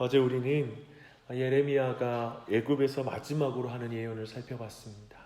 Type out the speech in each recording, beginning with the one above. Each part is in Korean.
어제 우리는 예레미야가 애굽에서 마지막으로 하는 예언을 살펴봤습니다.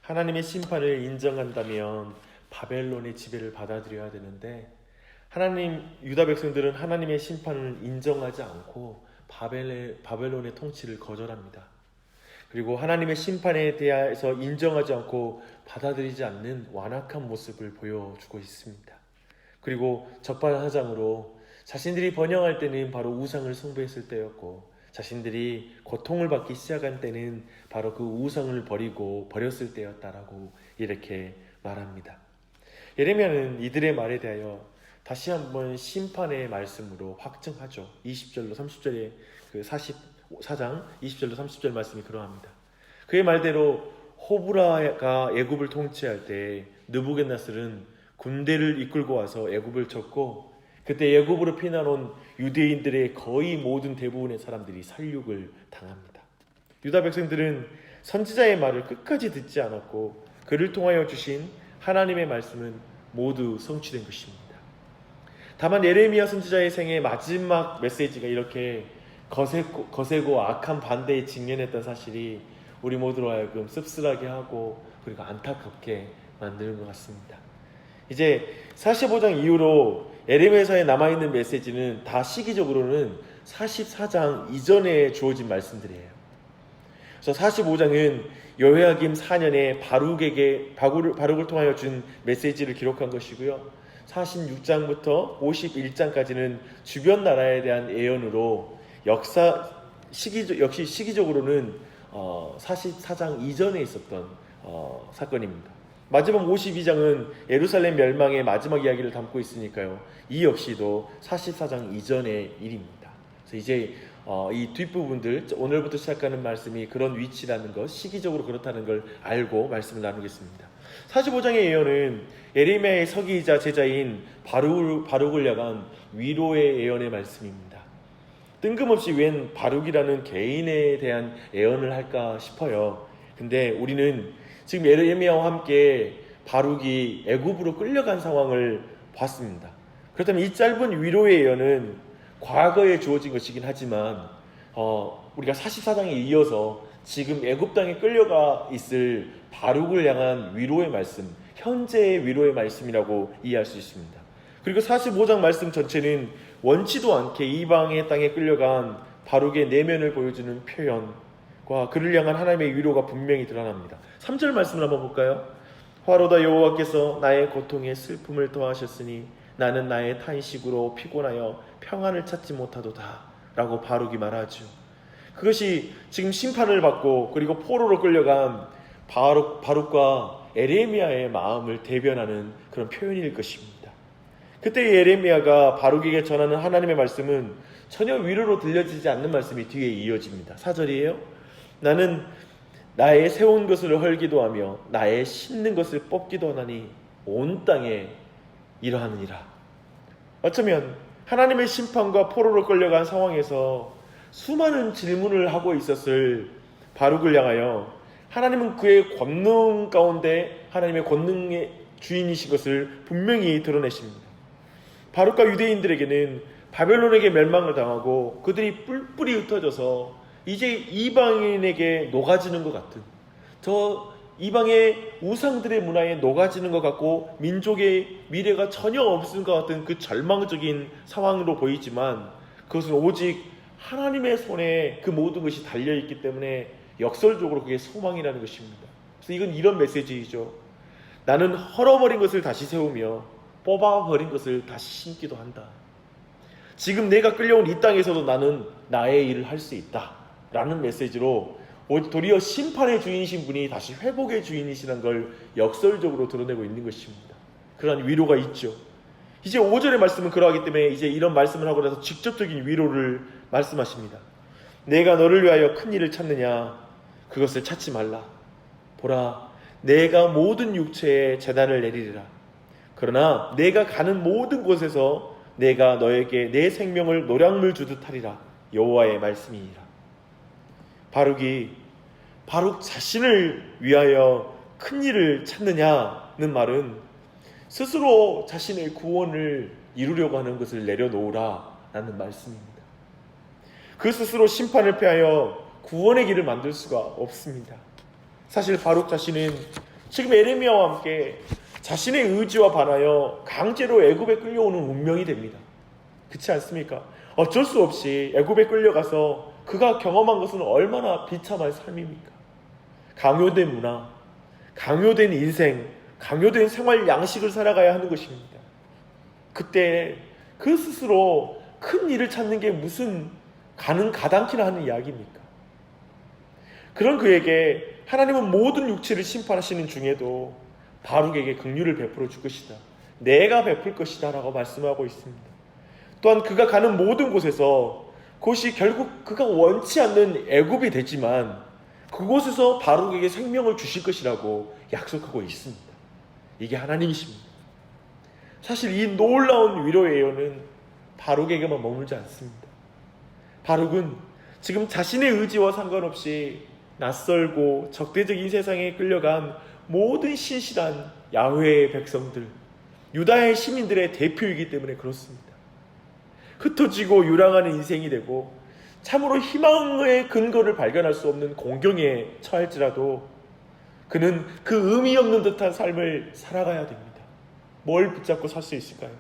하나님의 심판을 인정한다면 바벨론의 지배를 받아들여야 되는데 유다 백성들은 하나님의 심판을 인정하지 않고 바벨론의 통치를 거절합니다. 그리고 하나님의 심판에 대해서 인정하지 않고 받아들이지 않는 완악한 모습을 보여주고 있습니다. 그리고 적반하장으로 자신들이 번영할 때는 바로 우상을 숭배했을 때였고, 자신들이 고통을 받기 시작한 때는 바로 그 우상을 버렸을 때였다라고 이렇게 말합니다. 예레미야는 이들의 말에 대하여 다시 한번 심판의 말씀으로 확증하죠. 20절로 30절에 그 44장 20절로 30절 말씀이 그러합니다. 그의 말대로 호브라가 애굽을 통치할 때 느부갓네살은 군대를 이끌고 와서 애굽을 쳤고, 그때 애굽으로 피난온 유대인들의 거의 모든 대부분의 사람들이 살육을 당합니다. 유다 백성들은 선지자의 말을 끝까지 듣지 않았고 그를 통하여 주신 하나님의 말씀은 모두 성취된 것입니다. 다만 예레미야 선지자의 생애 마지막 메시지가 이렇게 거세고 악한 반대에 직면했던 사실이 우리 모두로 하여금 씁쓸하게 하고 그리고 안타깝게 만드는 것 같습니다. 이제 45장 이후로 예레미야서에 남아있는 메시지는 다 시기적으로는 44장 이전에 주어진 말씀들이에요. 그래서 45장은 여호야김 4년에 바룩을 통하여 준 메시지를 기록한 것이고요. 46장부터 51장까지는 주변 나라에 대한 예언으로 역시 시기적으로는 44장 이전에 있었던 사건입니다. 마지막 52장은 예루살렘 멸망의 마지막 이야기를 담고 있으니까요. 이 역시도 44장 이전의 일입니다. 그래서 이제 이 뒷부분들, 오늘부터 시작하는 말씀이 그런 위치라는 것, 시기적으로 그렇다는 걸 알고 말씀을 나누겠습니다. 45장의 예언은 예레미야의 서기이자 제자인 바룩을 향한 위로의 예언의 말씀입니다. 뜬금없이 웬 바룩이라는 개인에 대한 예언을 할까 싶어요. 근데 우리는 지금 예레미야와 함께 바룩이 애굽으로 끌려간 상황을 봤습니다. 그렇다면 이 짧은 위로의 예언은 과거에 주어진 것이긴 하지만 우리가 44장에 이어서 지금 애굽 땅에 끌려가 있을 바룩을 향한 위로의 말씀, 현재의 위로의 말씀이라고 이해할 수 있습니다. 그리고 45장 말씀 전체는 원치도 않게 이방의 땅에 끌려간 바룩의 내면을 보여주는 표현과 그를 향한 하나님의 위로가 분명히 드러납니다. 3절 말씀을 한번 볼까요? 화로다 여호와께서 나의 고통에 슬픔을 더하셨으니 나는 나의 탄식으로 피곤하여 평안을 찾지 못하도다 라고 바룩이 말하죠. 그것이 지금 심판을 받고 그리고 포로로 끌려간 바룩과 예레미야의 마음을 대변하는 그런 표현일 것입니다. 그때 예레미야가 바룩에게 전하는 하나님의 말씀은 전혀 위로로 들려지지 않는 말씀이 뒤에 이어집니다. 4절이에요. 나는 나의 세운 것을 헐기도 하며 나의 심는 것을 뽑기도 하나니 온 땅에 이러하느니라. 어쩌면 하나님의 심판과 포로로 끌려간 상황에서 수많은 질문을 하고 있었을 바룩을 향하여 하나님은 그의 권능 가운데 하나님의 권능의 주인이신 것을 분명히 드러내십니다. 바룩과 유대인들에게는 바벨론에게 멸망을 당하고 그들이 뿔뿔이 흩어져서 이제 이방인에게 녹아지는 것 같은, 저 이방의 우상들의 문화에 녹아지는 것 같고 민족의 미래가 전혀 없을 것 같은 그 절망적인 상황으로 보이지만 그것은 오직 하나님의 손에 그 모든 것이 달려있기 때문에 역설적으로 그게 소망이라는 것입니다. 그래서 이건 이런 메시지이죠. 나는 헐어버린 것을 다시 세우며 뽑아버린 것을 다시 심기도 한다. 지금 내가 끌려온 이 땅에서도 나는 나의 일을 할 수 있다 라는 메시지로 도리어 심판의 주인이신 분이 다시 회복의 주인이시라는 걸 역설적으로 드러내고 있는 것입니다. 그러한 위로가 있죠. 이제 5절의 말씀은 그러하기 때문에 이제 이런 말씀을 하고 나서 직접적인 위로를 말씀하십니다. 내가 너를 위하여 큰 일을 찾느냐? 그것을 찾지 말라. 보라, 내가 모든 육체에 재단을 내리리라. 그러나 내가 가는 모든 곳에서 내가 너에게 내 생명을 노량물 주듯 하리라. 여호와의 말씀이니라. 바룩 자신을 위하여 큰 일을 찾느냐는 말은 스스로 자신의 구원을 이루려고 하는 것을 내려놓으라 라는 말씀입니다. 그 스스로 심판을 피하여 구원의 길을 만들 수가 없습니다. 사실 바룩 자신은 지금 에레미야와 함께 자신의 의지와 반하여 강제로 애굽에 끌려오는 운명이 됩니다. 그렇지 않습니까? 어쩔 수 없이 애굽에 끌려가서 그가 경험한 것은 얼마나 비참한 삶입니까? 강요된 문화, 강요된 인생, 강요된 생활 양식을 살아가야 하는 것입니다. 그때 그 스스로 큰 일을 찾는 게 무슨 가당키나 하는 이야기입니까? 그런 그에게 하나님은 모든 육체를 심판하시는 중에도 바룩에게 긍휼을 베풀어 줄 것이다, 내가 베풀 것이다 라고 말씀하고 있습니다. 또한 그가 가는 모든 곳에서 그것이 결국 그가 원치 않는 애굽이 되지만 그곳에서 바룩에게 생명을 주실 것이라고 약속하고 있습니다. 이게 하나님이십니다. 사실 이 놀라운 위로의 예언은 바룩에게만 머물지 않습니다. 바룩은 지금 자신의 의지와 상관없이 낯설고 적대적인 세상에 끌려간 모든 신실한 야훼의 백성들, 유다의 시민들의 대표이기 때문에 그렇습니다. 흩어지고 유랑하는 인생이 되고 참으로 희망의 근거를 발견할 수 없는 공경에 처할지라도 그는 그 의미 없는 듯한 삶을 살아가야 됩니다. 뭘 붙잡고 살 수 있을까요?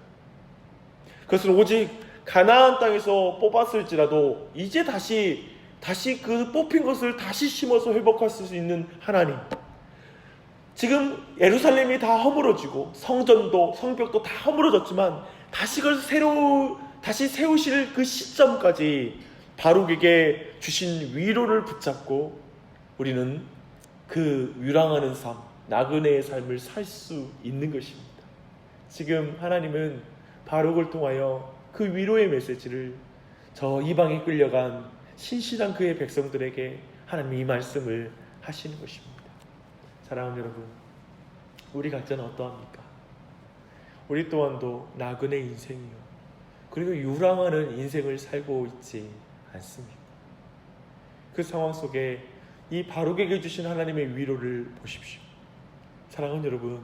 그것은 오직 가나안 땅에서 뽑았을지라도 이제 다시 그 뽑힌 것을 다시 심어서 회복할 수 있는 하나님. 지금 예루살렘이 다 허물어지고 성전도 성벽도 다 허물어졌지만 다시 그걸 다시 세우실 그 시점까지 바룩에게 주신 위로를 붙잡고 우리는 그 유랑하는 삶, 나그네의 삶을 살 수 있는 것입니다. 지금 하나님은 바룩을 통하여 그 위로의 메시지를 저 이방에 끌려간 신실한 그의 백성들에게 하나님이 이 말씀을 하시는 것입니다. 사랑하는 여러분, 우리 각자는 어떠합니까? 우리 또한도 나그네 인생이요, 그리고 유랑하는 인생을 살고 있지 않습니까? 그 상황 속에 이 바룩에게 주신 하나님의 위로를 보십시오. 사랑하는 여러분,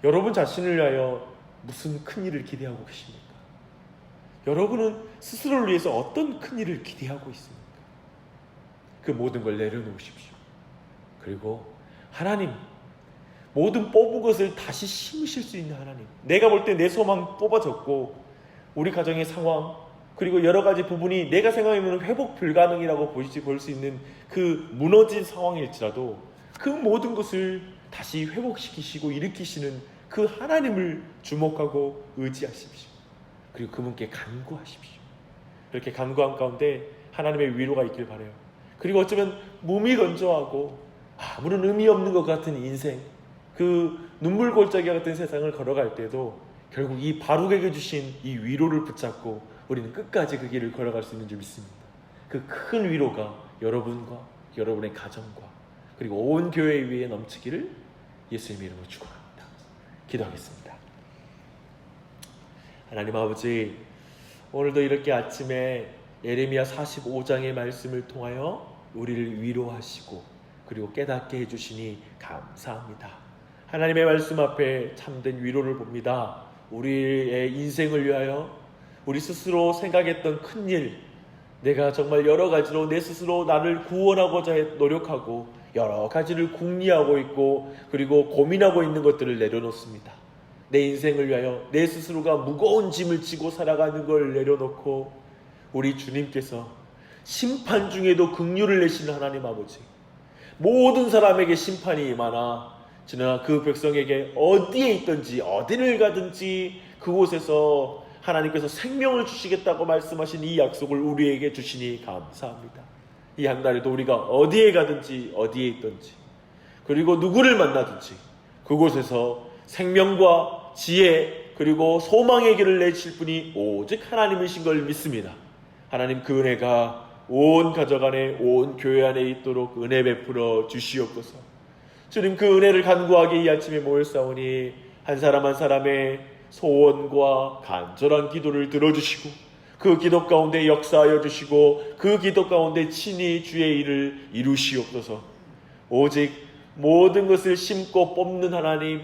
여러분 자신을 위하여 무슨 큰 일을 기대하고 계십니까? 여러분은 스스로를 위해서 어떤 큰 일을 기대하고 있습니까? 그 모든 걸 내려놓으십시오. 그리고 하나님, 모든 뽑은 것을 다시 심으실 수 있는 하나님, 내가 볼 때 내 소망 뽑아졌고 우리 가정의 상황 그리고 여러 가지 부분이 내가 생각하면 회복 불가능이라고 볼 수 있는 그 무너진 상황일지라도 그 모든 것을 다시 회복시키시고 일으키시는 그 하나님을 주목하고 의지하십시오. 그리고 그분께 간구하십시오. 이렇게 간구한 가운데 하나님의 위로가 있길 바라요. 그리고 어쩌면 무미건조하고 아무런 의미 없는 것 같은 인생, 그 눈물골짜기 같은 세상을 걸어갈 때도 결국 이 바룩에게 주신 이 위로를 붙잡고 우리는 끝까지 그 길을 걸어갈 수 있는 줄 믿습니다. 그 큰 위로가 여러분과 여러분의 가정과 그리고 온 교회 위에 넘치기를 예수님의 이름으로 축원합니다. 기도하겠습니다. 하나님 아버지, 오늘도 이렇게 아침에 예레미야 45장의 말씀을 통하여 우리를 위로하시고 그리고 깨닫게 해주시니 감사합니다. 하나님의 말씀 앞에 참된 위로를 봅니다. 우리의 인생을 위하여 우리 스스로 생각했던 큰일, 내가 정말 여러 가지로 내 스스로 나를 구원하고자 노력하고 여러 가지를 궁리하고 있고 그리고 고민하고 있는 것들을 내려놓습니다. 내 인생을 위하여 내 스스로가 무거운 짐을 지고 살아가는 걸 내려놓고 우리 주님께서 심판 중에도 긍휼을 내시는 하나님 아버지, 모든 사람에게 심판이 임하나 지나 그 백성에게 어디에 있든지 어디를 가든지 그곳에서 하나님께서 생명을 주시겠다고 말씀하신 이 약속을 우리에게 주시니 감사합니다. 이 한날에도 우리가 어디에 가든지 어디에 있든지 그리고 누구를 만나든지 그곳에서 생명과 지혜 그리고 소망의 길을 내실 분이 오직 하나님이신 걸 믿습니다. 하나님, 그 은혜가 온 가족 안에 온 교회 안에 있도록 은혜 베풀어 주시옵소서. 주님, 그 은혜를 간구하게 이 아침에 모였사오니 한 사람 한 사람의 소원과 간절한 기도를 들어주시고 그 기도 가운데 역사하여 주시고 그 기도 가운데 친히 주의 일을 이루시옵소서. 오직 모든 것을 심고 뽑는 하나님,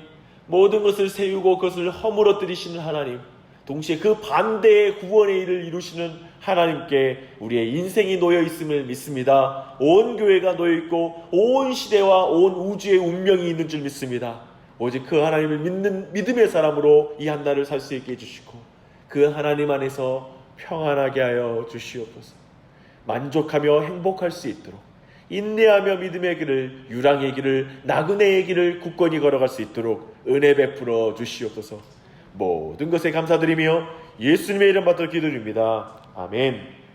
모든 것을 세우고 그것을 허물어뜨리시는 하나님, 동시에 그 반대의 구원의 일을 이루시는 하나님께 우리의 인생이 놓여 있음을 믿습니다. 온 교회가 놓여 있고 온 시대와 온 우주의 운명이 있는 줄 믿습니다. 오직 그 하나님을 믿는 믿음의 사람으로 이 한날을 살 수 있게 해주시고 그 하나님 안에서 평안하게 하여 주시옵소서. 만족하며 행복할 수 있도록 인내하며 믿음의 길을, 유랑의 길을, 나그네의 길을 굳건히 걸어갈 수 있도록 은혜 베풀어 주시옵소서. 모든 것에 감사드리며 예수님의 이름 받들어 기도드립니다. 아멘.